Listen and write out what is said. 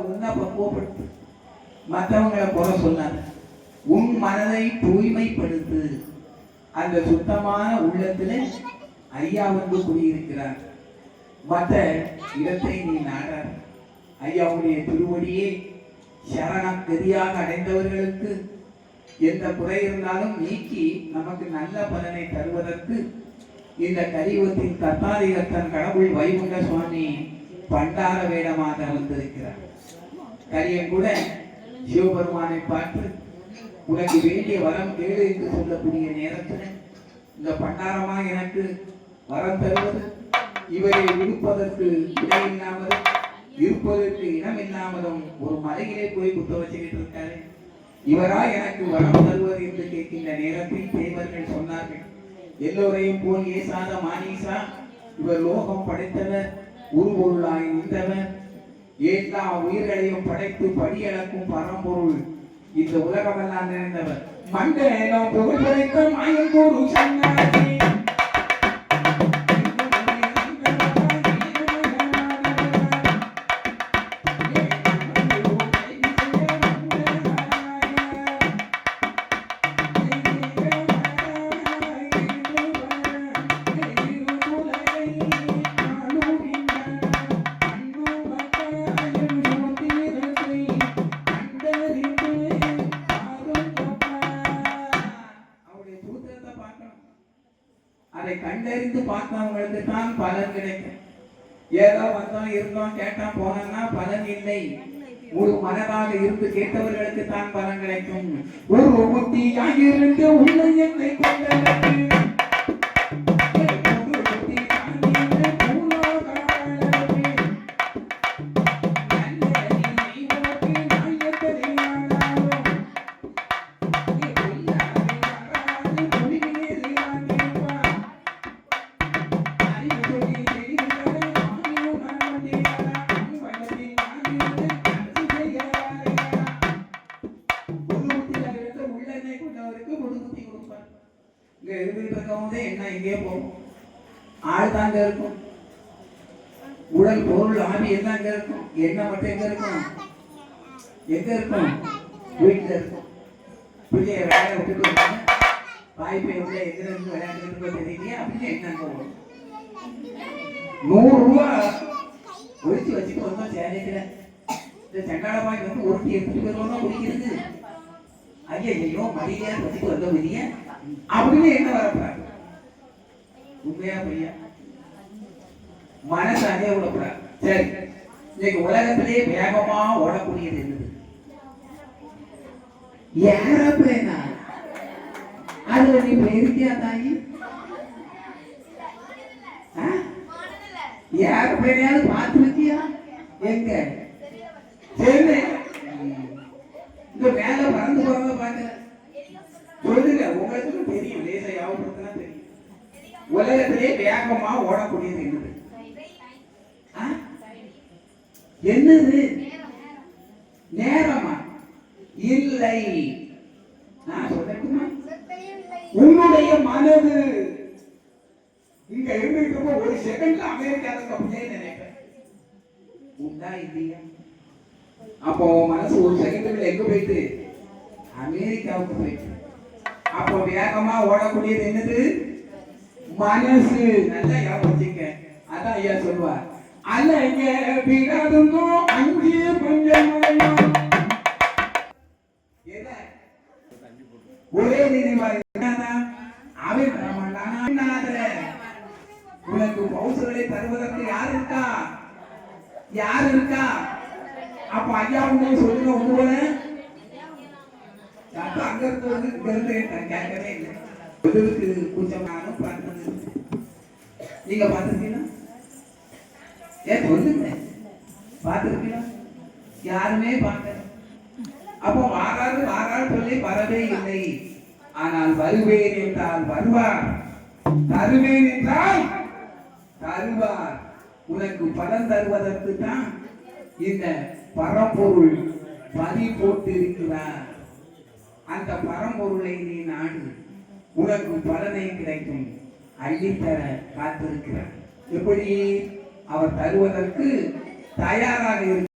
உன்னை பக்குவப்படுத்து, மற்றவங்களை குறை சொன்னார். உன் மனதை தூய்மைப்படுத்து. அந்த சுத்தமான உள்ளத்துல ஐயா வந்து குடியிருக்கிறார். மற்ற இடத்தை நீ நாடார். ஐயாவுடைய திருவடியே சரணம் கதியாக அடைந்தவர்களுக்கு எந்த குறை இருந்தாலும் நீக்கி நமக்கு நல்ல பலனை தருவதற்கு இந்த கலியுகத்தின் கத்தாதிகத்தன் கடவுள் வைகுண்ட சுவாமி பண்டார வேடமாக வந்திருக்கிறார். கலியன் கூட சிவபெருமானை பார்த்து உனக்கு வேண்டிய வரம் கேளு என்று சொல்லக்கூடிய நேரத்தில் இந்த பண்டாரமா எனக்கு வரம் தருவது, இவரை விடுப்பதற்கு இடமில்லாமலும் இருப்பதற்கு இடமில்லாமலும் ஒரு மலையிலே போய் குத்த வச்சுக்கிட்டு இருக்காரு. இவரா எனக்கு வரம் தருவது என்று கேட்கின்ற நேரத்தில் தேவர்கள் சொன்னார்கள், எல்லோரையும் போல் ஏசாத மானீசா, இவர் லோகம் படைத்தவர், உருபொருளாய் நின்றவர், எல்லா உயிர்களையும் படைத்து படியளக்கும் பரம்பொருள், இந்த உலகமெல்லாம் நிறைந்தவர், மண்டலம் புகழ் படைத்த மாயங்கூரு சன்னாதி. அதை கண்டறிந்து பார்த்தவங்களுக்கு தான் பலன் கிடைக்கும். ஏதோ வந்தோம் இருந்தோம் கேட்டோம் போனோம்னா பலன் இல்லை. ஒரு மனதாக இருந்து கேட்டவர்களுக்கு தான் பலன் கிடைக்கும். ஒரு புத்தியாக இருந்து உன்னை என்னை கொண்டதற்கு என்ன இங்கே போகும், ஆள் தாங்க இருக்கும், உடல் பொருள் ஆவி எல்லாம் அங்க இருக்கும். என்ன மட்டும் எங்க இருக்கும்? எங்க இருக்கும்? வீட்டுல இருக்கும். பிள்ளைய வேலை விட்டுட்டு வாய்ப்பை உள்ள எங்க இருந்து விளையாண்டுட்டு தெரியலையே அப்படின்னு என்ன போகும். 100 ரூபா ஒழிச்சு வச்சுட்டு வந்தோம் சேலைக்குல. இந்த செங்கால பாய் வந்து ஒருத்தி எடுத்துட்டு வருவோம்னா குடிக்கிறது. ஐயோ மடியில வச்சுட்டு வந்த விதிய அப்படின்னு என்ன வரப்படாது. உண்மையா பொய்யா? மனசு அதே விடக்கூடாது. சரி, இன்னைக்கு உலகத்திலே வேகமா ஓடக்கூடியது என்னது? ஏரோப்ளேனா? அதுல நீ போயிருக்கியா தாயி? ஏரோப்ளேனையாவது பார்த்துருக்கியா? எங்க? சரி, இந்த மேல பறந்து போறத பாக்க சொல்லுங்க. உங்களுக்கு தெரியும், லேசா யாவப்படுத்தினா தெரியும். உலகத்திலே வேகமா ஓடக்கூடியது என்னது? என்னது? நேரமா? இல்லை. நான் சொல்லட்டுமா? உன்னுடைய மனது. இங்க இருந்துட்டு ஒரு செகண்ட்ல அமெரிக்காவுக்கு அப்படியே நினைப்பேன். உண்டா இல்லையா? அப்போ மனசு ஒரு செகண்டுக்குள்ள எங்க போயிட்டு? அமெரிக்காவுக்கு போயிட்டு. அப்போ வேகமா ஓடக்கூடியது என்னது? மனசு. நல்லா யோசிக்க. அதான் ஐயா சொல்வார், அலைய பிறந்தோ அங்கே கொஞ்சம் ஒரே நினைவாக உனக்கு பௌசர்களை தருவதற்கு யார் இருக்கா? யார் இருக்கா? அப்ப ஐயா உன்னை சொல்லுங்க. உங்களை அங்க இருந்து கேட்கவே இல்லை. கூச்சமானும் பார்த்தது நீங்க பார்த்துருக்கீங்களா? ஏன் சொல்லுங்க, பார்த்துருக்கீங்களா? யாருமே பார்க்கல. அப்போ வாராது வாராது சொல்லி வரவே இல்லை. ஆனால் வருவேன் என்றால் வருவார், தருவேன் என்றால் தருவார். உனக்கு பலன் தருவதற்கு தான் இந்த பரம்பொருள் பதி போட்டு இருக்கிறார். அந்த பரம்பொருளை நீ நாடு, உனக்கு பலனை கிடைக்கும். அள்ளித்தர காத்திருக்கிறார். எப்படி? அவர் தருவதற்கு தயாராக இருக்கிறார்.